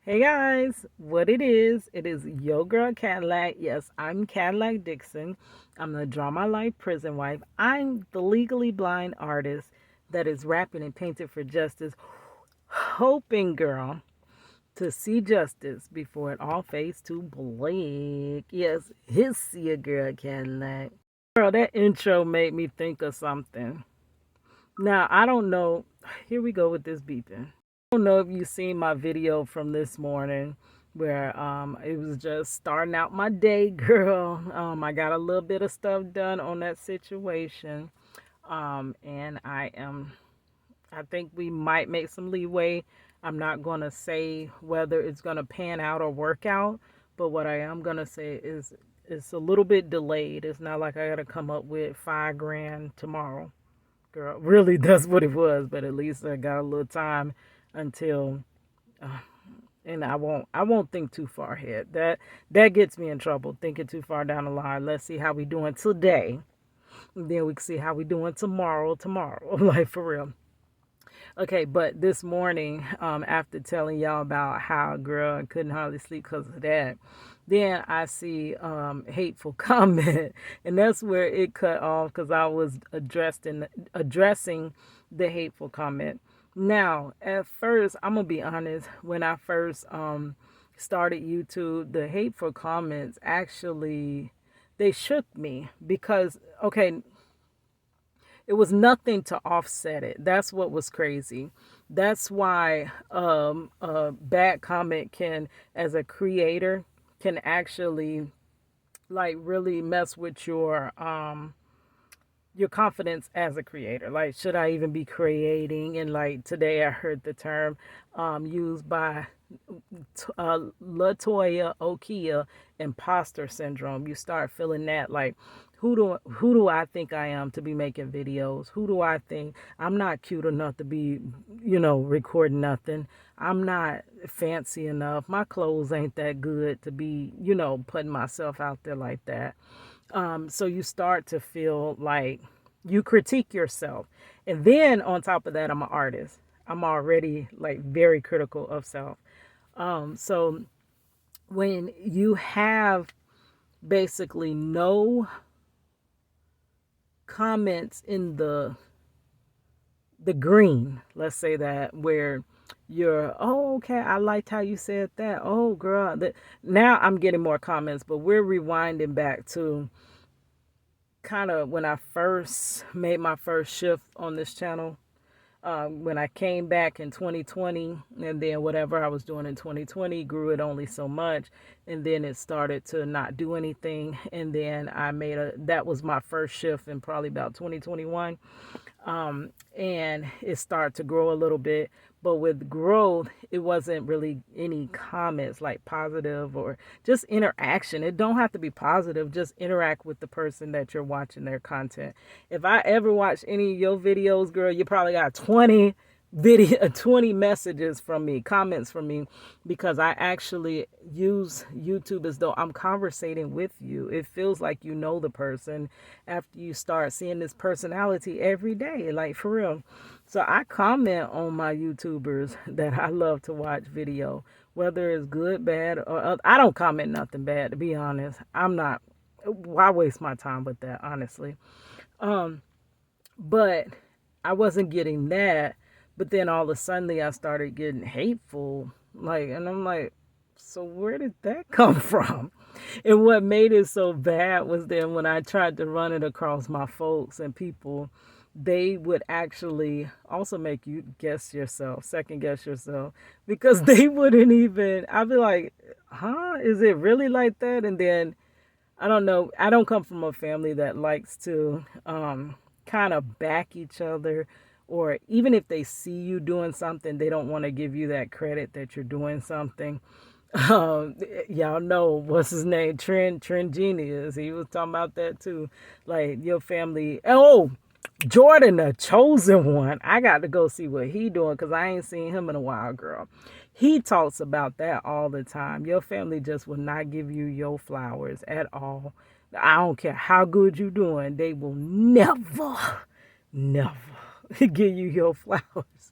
Hey guys, what it is your girl Cadillac. Yes, I'm Cadillac Dixon. I'm the Draw My Life prison wife. I'm the legally blind artist that is rapping and painting for justice, hoping, girl, to see justice before it all fades to black. Yes, it's your girl Cadillac. Girl, that intro made me think of something. Now, I don't know. Here we go with this beeping. I don't know if you seen my video from this morning where it was just starting out my day, girl. I got a little bit of stuff done on that situation. And I think we might make some leeway. I'm not going to say whether it's going to pan out or work out, but what I am going to say is it's a little bit delayed. It's not like I got to come up with 5 grand tomorrow. Girl, really, that's what it was, but at least I got a little time until uh, and I won't think too far ahead. That gets me in trouble, thinking too far down the line. Let's see how we doing today. Then we can see how we doing tomorrow. Like, for real. Okay, but this morning, after telling y'all about how, girl, I couldn't hardly sleep because of that, then I see hateful comment, and that's where it cut off because I was addressing the hateful comment. Now, at first, I'm gonna be honest. When I first started YouTube, the hateful comments actually they shook me because okay, it was nothing to offset it. That's what was crazy. That's why a bad comment can, as a creator, can actually like really mess with your confidence as a creator. Like, should I even be creating? And like today, I heard the term used by Latoya Okia, imposter syndrome. You start feeling that like, who do I think I am to be making videos? Who do I think I'm not cute enough to be, recording nothing? I'm not fancy enough. My clothes ain't that good to be, putting myself out there like that. So you start to feel like you critique yourself. And then on top of that, I'm an artist. I'm already like very critical of self. So when you have basically no comments in the green, let's say that, where you're, oh, okay, I liked how you said that. Oh, girl, that now I'm getting more comments, but we're rewinding back to kind of when I first made my first shift on this channel. When I came back in 2020, and then whatever I was doing in 2020 grew it only so much, and then it started to not do anything, and then that was my first shift in probably about 2021. And it started to grow a little bit, but with growth it wasn't really any comments like positive or just interaction. It don't have to be positive, just interact with the person that you're watching their content. If I ever watch any of your videos, girl, you probably got 20 messages from me, comments from me, because I actually use YouTube as though I'm conversating with you. It feels like you know the person after you start seeing this personality every day, like, for real. So I comment on my YouTubers that I love to watch video, whether it's good, bad, or I don't comment nothing bad, to be honest. I'm not, why waste my time with that, honestly? Um, but I wasn't getting that. But then all of a sudden I started getting hateful. Like, and I'm like, so where did that come from? And what made it so bad was then when I tried to run it across my folks and people, they would actually also make you guess yourself, second guess yourself, because they wouldn't even, I'd be like, huh, is it really like that? And then I don't know. I don't come from a family that likes to kind of back each other, or even if they see you doing something, they don't want to give you that credit that you're doing something. Um, y'all know what's his name, Trend Genius. He was talking about that too. Like, your family. Oh, Jordan, the chosen one. I got to go see what he doing because I ain't seen him in a while, girl. He talks about that all the time. Your family just will not give you your flowers at all. I don't care how good you doing. They will never give you your flowers.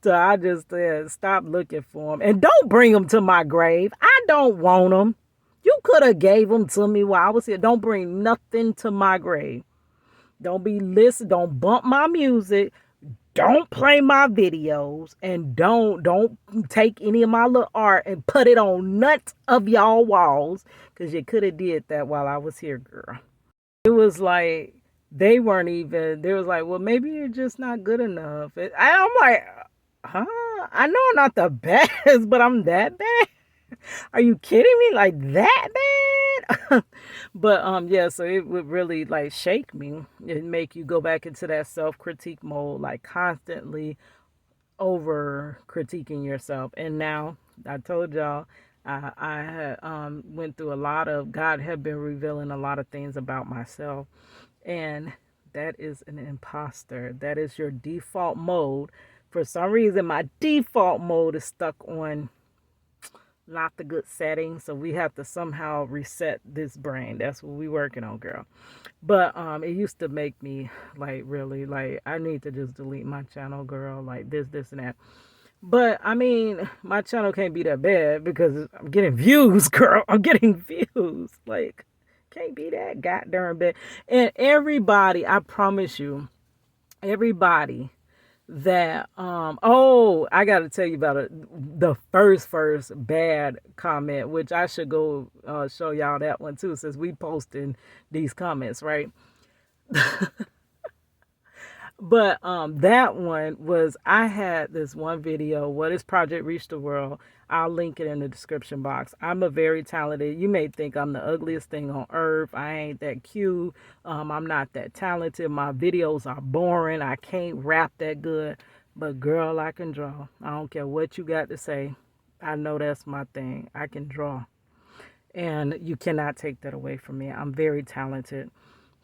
So I just said, stop looking for them. And don't bring them to my grave. I don't want them. You could have gave them to me while I was here. Don't bring nothing to my grave. Don't be listen. Don't bump my music. Don't play my videos. And don't take any of my little art and put it on none of y'all walls. Because you could have did that while I was here, girl. It was like they was like, well, maybe you're just not good enough. I'm like, huh? I know I'm not the best, but I'm that bad. Are you kidding me? Like that bad? But yeah, so it would really like shake me. It make you go back into that self-critique mode, like constantly over critiquing yourself. And now I told y'all I had went through a lot of God had been revealing a lot of things about myself, and that is an imposter. That is your default mode. For some reason, my default mode is stuck on not the good setting, so we have to somehow reset this brain. That's what we working on, girl. But it used to make me like really like I need to just delete my channel, girl, like this and that. But I mean, my channel can't be that bad because I'm getting views, girl. I'm getting views. Like, can't be that goddamn bad. And everybody, I promise you, everybody that I gotta tell you about the first bad comment, which I should go show y'all that one too, since we posting these comments, right? But that one was I had this one video, What is Project Reach the World? I'll link it in the description box. I'm a very talented, you may think I'm the ugliest thing on earth. I ain't that cute. I'm not that talented. My videos are boring. I can't rap that good. But girl, I can draw. I don't care what you got to say. I know that's my thing. I can draw. And you cannot take that away from me. I'm very talented.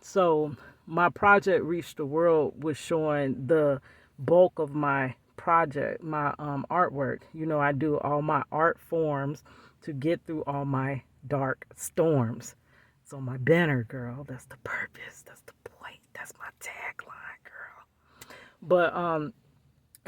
So my project Reach the World was showing the bulk of my project, my artwork. You know, I do all my art forms to get through all my dark storms. So my banner, girl, that's the purpose. That's the point. That's my tagline, girl. But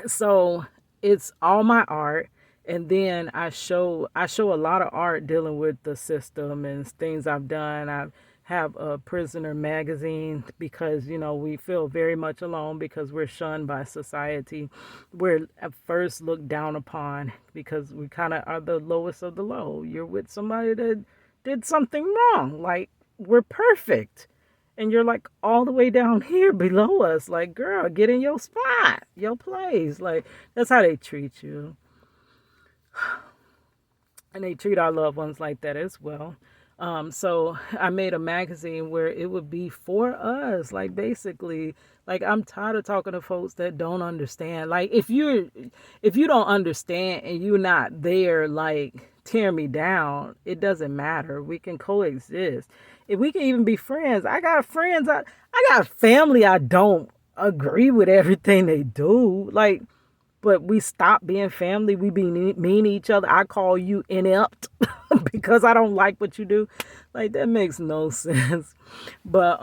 so it's all my art, and then I show a lot of art dealing with the system and things I've done. I have a prisoner magazine because you know we feel very much alone because we're shunned by society. We're at first looked down upon because we kind of are the lowest of the low. You're with somebody that did something wrong, like we're perfect, and you're like all the way down here below us. Like, girl, get in your spot, your place. Like, that's how they treat you. And they treat our loved ones like that as well. So I made a magazine where it would be for us. Like, basically, like, I'm tired of talking to folks that don't understand. Like, if you don't understand and you're not there, like, tear me down, it doesn't matter. We can coexist. If we can even be friends. I got friends. I got family. I don't agree with everything they do. Like, but we stop being family. We be mean to each other. I call you inept because I don't like what you do. Like, that makes no sense. But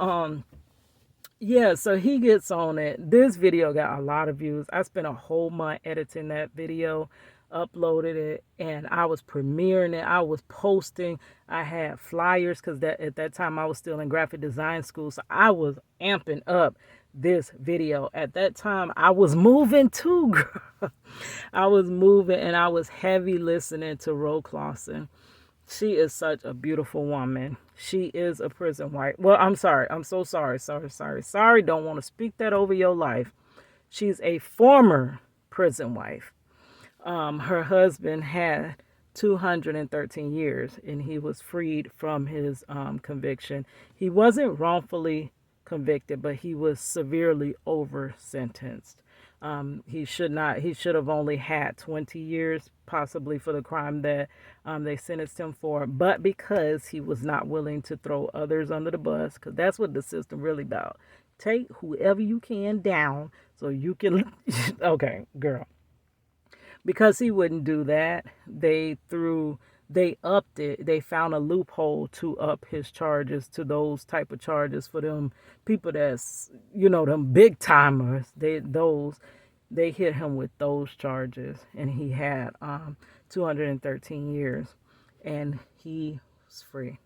yeah, so he gets on it. This video got a lot of views. I spent a whole month editing that video, uploaded it, and I was premiering it. I was posting. I had flyers because at that time I was still in graphic design school, so I was amping up this video. At that time I was moving too, girl. I was moving, and I was heavy listening to Ro Clausen. She is such a beautiful woman. She is a prison wife. Well, I'm sorry. I'm so sorry. Sorry. Don't want to speak that over your life. She's a former prison wife. Her husband had 213 years, and he was freed from his conviction. He wasn't wrongfully convicted, but he was severely over sentenced. He should have only had 20 years, possibly, for the crime that they sentenced him for. But because he was not willing to throw others under the bus, because that's what the system really about. Take whoever you can down so you can, okay, girl. Because he wouldn't do that, they upped it. They found a loophole to up his charges to those type of charges for them people that's, them big timers. they hit him with those charges, and he had 213 years, and he was free.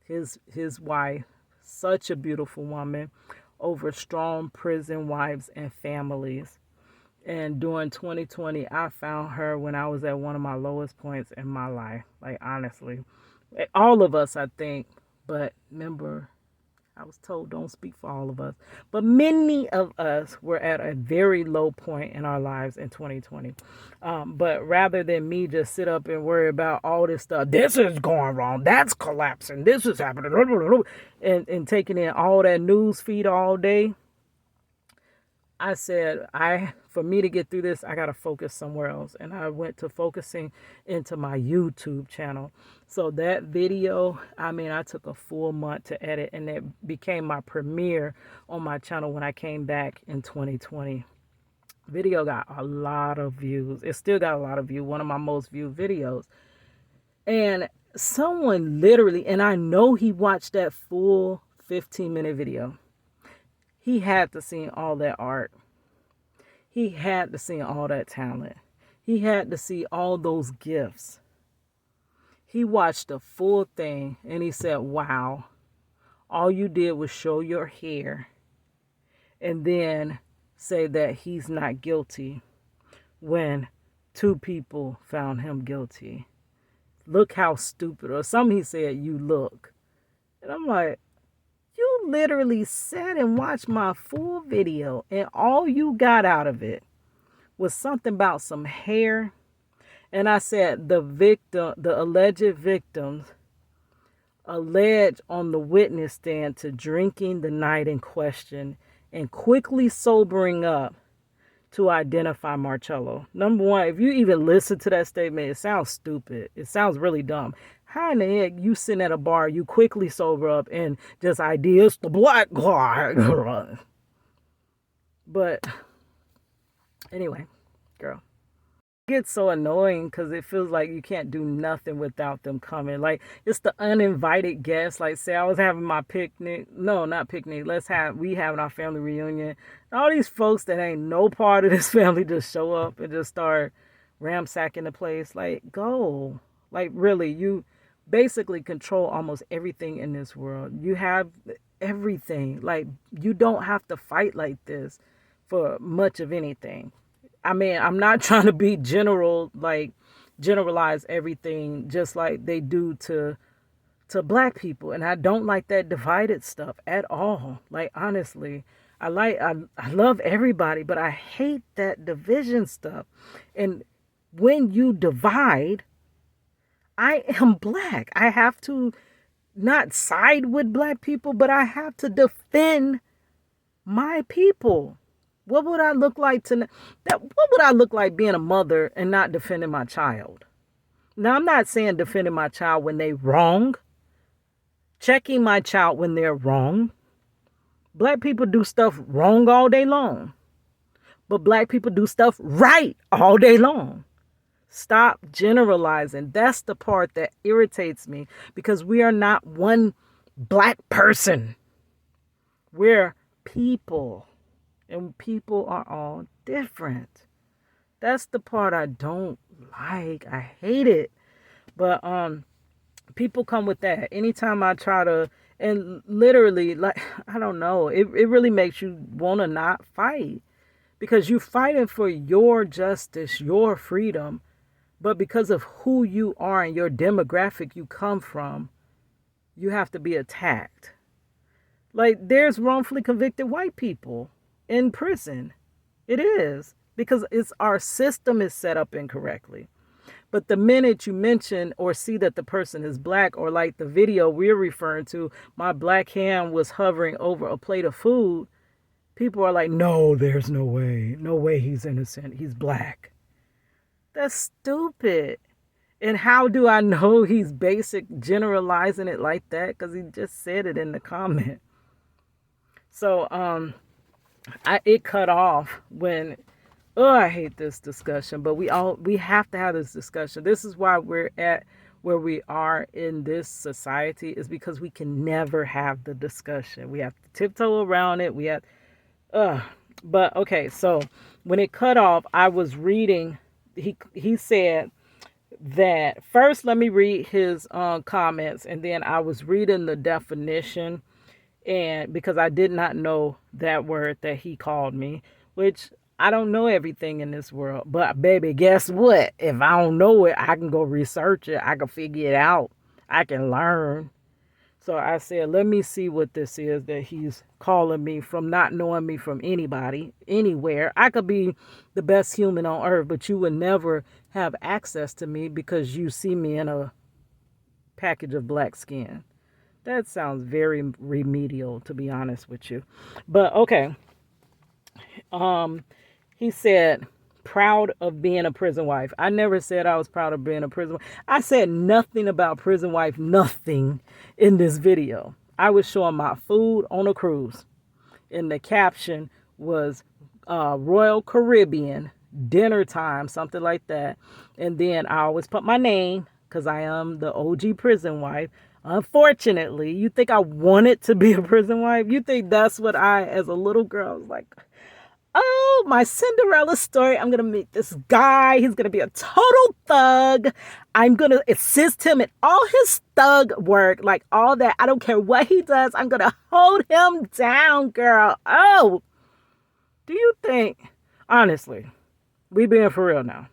His wife, such a beautiful woman, over strong prison wives and families. And during 2020, I found her when I was at one of my lowest points in my life. Like, honestly, all of us, I think. But remember, I was told don't speak for all of us. But many of us were at a very low point in our lives in 2020. But rather than me just sit up and worry about all this stuff, this is going wrong, that's collapsing, this is happening, and taking in all that news feed all day, I said, for me to get through this, I got to focus somewhere else. And I went to focusing into my YouTube channel. So that video, I took a full month to edit, and it became my premiere on my channel when I came back in 2020. Video got a lot of views. It still got a lot of views. One of my most viewed videos. And someone literally, and I know he watched that full 15-minute video. He had to see all that art. He had to see all that talent. He had to see all those gifts. He watched the full thing and he said, wow, all you did was show your hair and then say that he's not guilty when 2 people found him guilty. Look how stupid, or something he said, you look. And I'm like, you literally sat and watched my full video, and all you got out of it was something about some hair. And I said the alleged victims alleged on the witness stand to drinking the night in question and quickly sobering up to identify Marcello. Number one, if you even listen to that statement, it sounds stupid. It sounds really dumb. How in the heck you sitting at a bar, you quickly sober up and just ideas the black guy. But anyway, girl, it gets so annoying because it feels like you can't do nothing without them coming. Like, it's the uninvited guests. Like, say I was having my picnic. No, not picnic. We having our family reunion. All these folks that ain't no part of this family just show up and just start ransacking the place. Like, go. Like, really, you basically control almost everything in this world. You have everything. Like, you don't have to fight like this for much of anything. I'm not trying to be generalize everything just like they do to black people. And I don't like that divided stuff at all. Like, honestly, I love everybody, but I hate that division stuff. And when you divide, I am black. I have to not side with black people, but I have to defend my people. What would I look like what would I look like being a mother and not defending my child? Now, I'm not saying defending my child when they wrong. Checking my child when they're wrong. Black people do stuff wrong all day long. But black people do stuff right all day long. Stop generalizing. That's the part that irritates me, because we are not one black person. We're people, and people are all different. That's the part I don't like. I hate it. But people come with that. Anytime I try to, and literally, like, I don't know, it really makes you want to not fight, because you're fighting for your justice, your freedom. But because of who you are and your demographic you come from, you have to be attacked. Like, there's wrongfully convicted white people in prison. It is. Because our system is set up incorrectly. But the minute you mention or see that the person is black, or like the video we're referring to, my black hand was hovering over a plate of food, people are like, no, there's no way. No way he's innocent. He's black. That's stupid. And how do I know he's generalizing it like that? Because he just said it in the comment. So it cut off when, I hate this discussion, but we have to have this discussion. This is why we're at where we are in this society, is because we can never have the discussion. We have to tiptoe around it. But okay, so when it cut off, I was reading. He said that first. Let me read his comments, and then I was reading the definition, and because I did not know that word that he called me, which I don't know everything in this world. But baby, guess what? If I don't know it, I can go research it. I can figure it out. I can learn. So I said, let me see what this is that he's calling me from, not knowing me from anybody, anywhere. I could be the best human on earth, but you would never have access to me because you see me in a package of black skin. That sounds very remedial, to be honest with you. But okay. He said, proud of being a prison wife. I never said I was proud of being a prison wife. I said nothing about prison wife, nothing in this video. I was showing my food on a cruise. And the caption was Royal Caribbean dinner time, something like that. And then I always put my name because I am the OG prison wife. Unfortunately, you think I wanted to be a prison wife? You think that's what I, as a little girl, was like, oh, my Cinderella story. I'm going to meet this guy. He's going to be a total thug. I'm going to assist him in all his thug work, like all that. I don't care what he does. I'm going to hold him down, girl. Oh, do you think, honestly, we being for real now,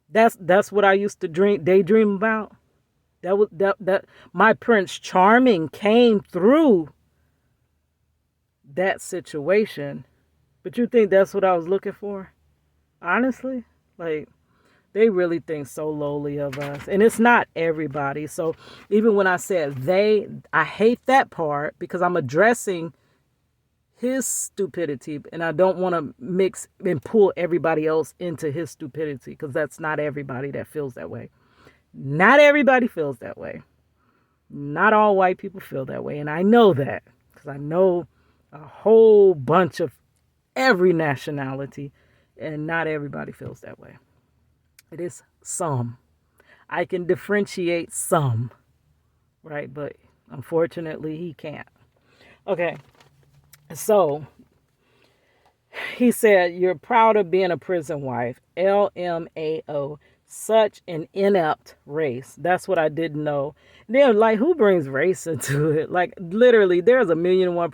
that's what I used to daydream about? That my Prince Charming came through that situation. But you think that's what I was looking for? Honestly? Like, they really think so lowly of us. And it's not everybody. So even when I said they, I hate that part because I'm addressing his stupidity, and I don't want to mix and pull everybody else into his stupidity, because that's not everybody that feels that way. Not everybody feels that way. Not all white people feel that way. And I know that because I know a whole bunch of every nationality, and not everybody feels that way. It is some. I can differentiate some, right? But unfortunately, he can't. Okay. So he said, you're proud of being a prison wife. LMAO. Such an inept race. That's what I didn't know. Then, like, who brings race into it? Like, literally, there's 1,000,001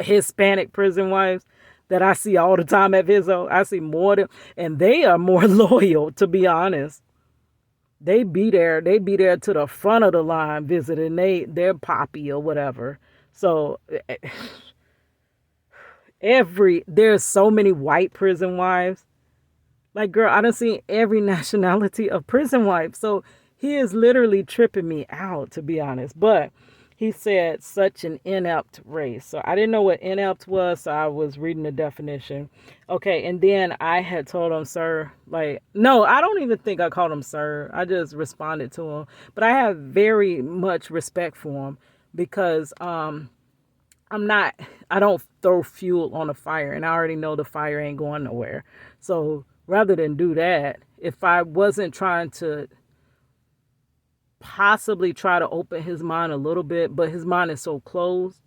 Hispanic prison wives that I see all the time at Vizzo. I see more than, and they are more loyal, to be honest. They be there to the front of the line visiting their poppy or whatever. So there's so many white prison wives. Like, girl, I done seen every nationality of prison wife. So he is literally tripping me out, to be honest. But he said such an inept race. So I didn't know what inept was, so I was reading the definition. Okay, and then I had told him, sir, like, no, I don't even think I called him sir. I just responded to him. But I have very much respect for him because I don't throw fuel on a fire, and I already know the fire ain't going nowhere. So rather than do that, if I wasn't trying to possibly try to open his mind a little bit, but his mind is so closed,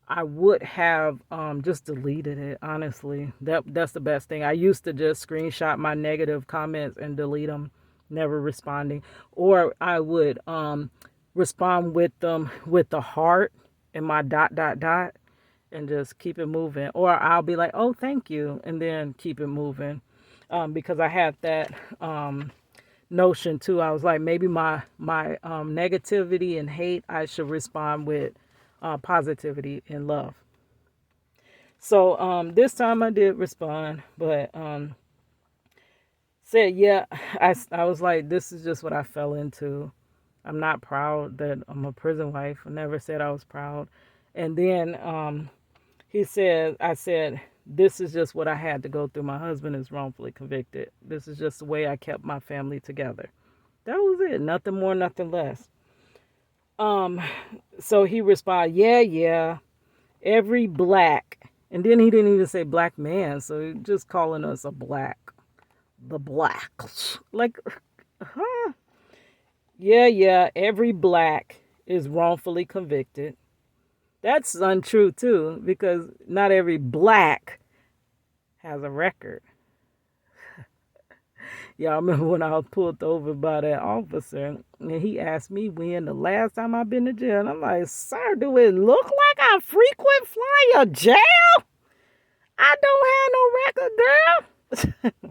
I would have just deleted it, honestly. That's the best thing. I used to just screenshot my negative comments and delete them, never responding. Or I would respond with them with the heart and my ... and just keep it moving. Or I'll be like, oh, thank you, and then keep it moving. Because I had that notion too. I was like, maybe my negativity and hate, I should respond with positivity and love. So this time I did respond, but said, yeah, I was like, this is just what I fell into. I'm not proud that I'm a prison wife. I never said I was proud. And then I said, this is just what I had to go through. My husband is wrongfully convicted. This is just the way I kept my family together. That was it. Nothing more, nothing less. So he responded, yeah, every black. And then he didn't even say black man. So he just calling us a black. The blacks. Like, huh? Yeah, every black is wrongfully convicted. That's untrue too, because not every black has a record. Y'all remember when I was pulled over by that officer and he asked me when the last time I've been to jail? And I'm like, sir, do it look like I frequent flyer jail? I don't have no record, girl.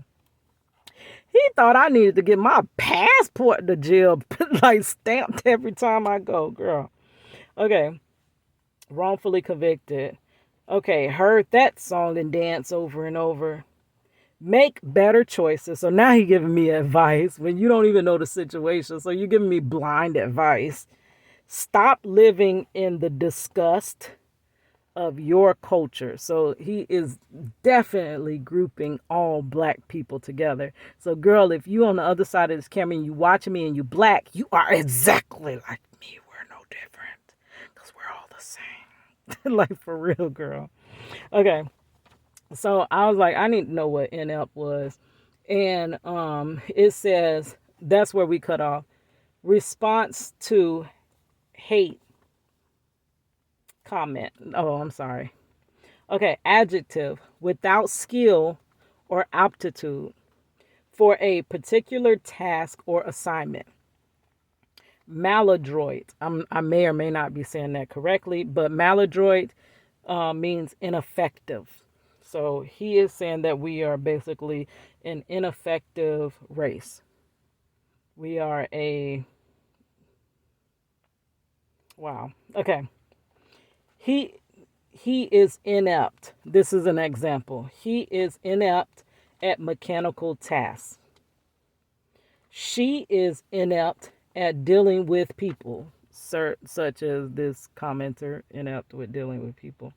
He thought I needed to get my passport to jail, like stamped every time I go, girl. Okay, wrongfully convicted. Okay, heard that song and dance over and over. Make better choices. So now he giving me advice when you don't even know the situation. So you're giving me blind advice. Stop living in the disgust of your culture. So he is definitely grouping all black people together. So girl, if you on the other side of this camera and you watching me and you black, you are exactly like me. We're no different because we're all the same. Like for real, girl. Okay. So I was like, I need to know what NF was. And it says, that's where we cut off. Response to hate comment. Oh, I'm sorry. Okay, adjective, without skill or aptitude for a particular task or assignment. Maladroit. I may or may not be saying that correctly, but maladroit means ineffective. So he is saying that we are basically an ineffective race. We are wow. Okay. He is inept. This is an example. He is inept at mechanical tasks. She is inept at dealing with people, such as this commenter, inept with dealing with people.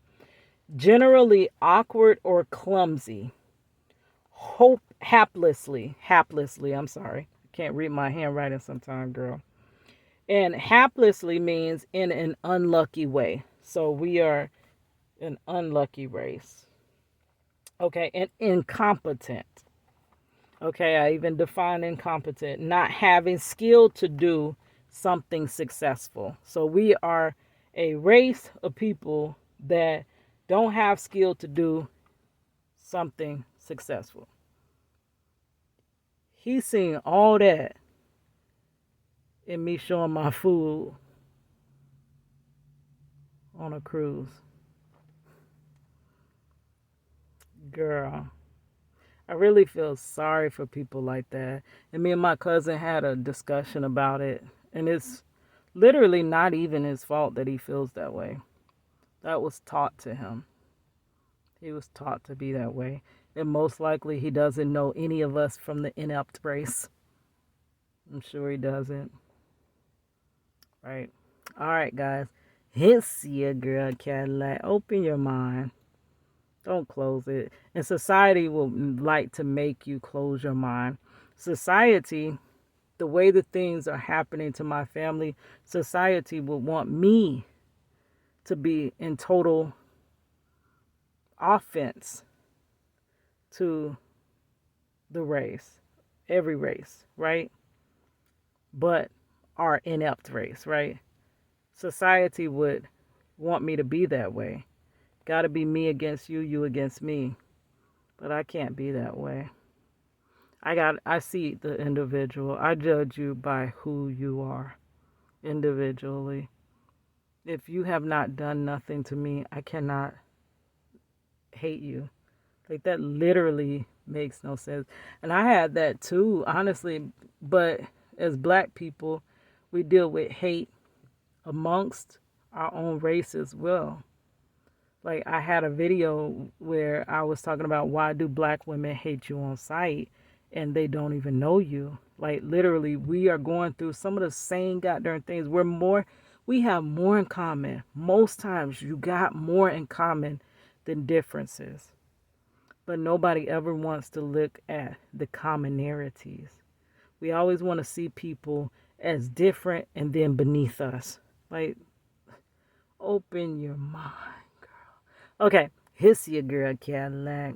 Generally awkward or clumsy. Haplessly, I'm sorry. I can't read my handwriting sometimes, girl. And haplessly means in an unlucky way. So we are an unlucky race. Okay, and incompetent. Okay, I even define incompetent. Not having skill to do something successful. So we are a race of people that don't have skill to do something successful. He's seeing all that in me showing my food on a cruise. Girl, I really feel sorry for people like that. And me and my cousin had a discussion about it. And it's literally not even his fault that he feels that way. That was taught to him. He was taught to be that way. And most likely he doesn't know any of us from the inept race. I'm sure he doesn't. Right. All right, guys. It's your girl Cadillac. Open your mind. Don't close it. And society will like to make you close your mind. Society, the way the things are happening to my family, society would want me to be in total offense to the race, every race, right? But our inept race, right? Society would want me to be that way. Got to be me against you, you against me. But I can't be that way. I see the individual. I judge you by who you are individually. If you have not done nothing to me, I cannot hate you. Like that literally makes no sense. And I had that too, honestly. But as black people, we deal with hate amongst our own race as well. Like I had a video where I was talking about why do black women hate you on sight and they don't even know you. Like literally we are going through some of the same goddamn things. We have more in common. Most times you got more in common than differences. But nobody ever wants to look at the commonalities. We always want to see people as different and then beneath us. Like, open your mind, girl. Okay, here's your girl Cadillac.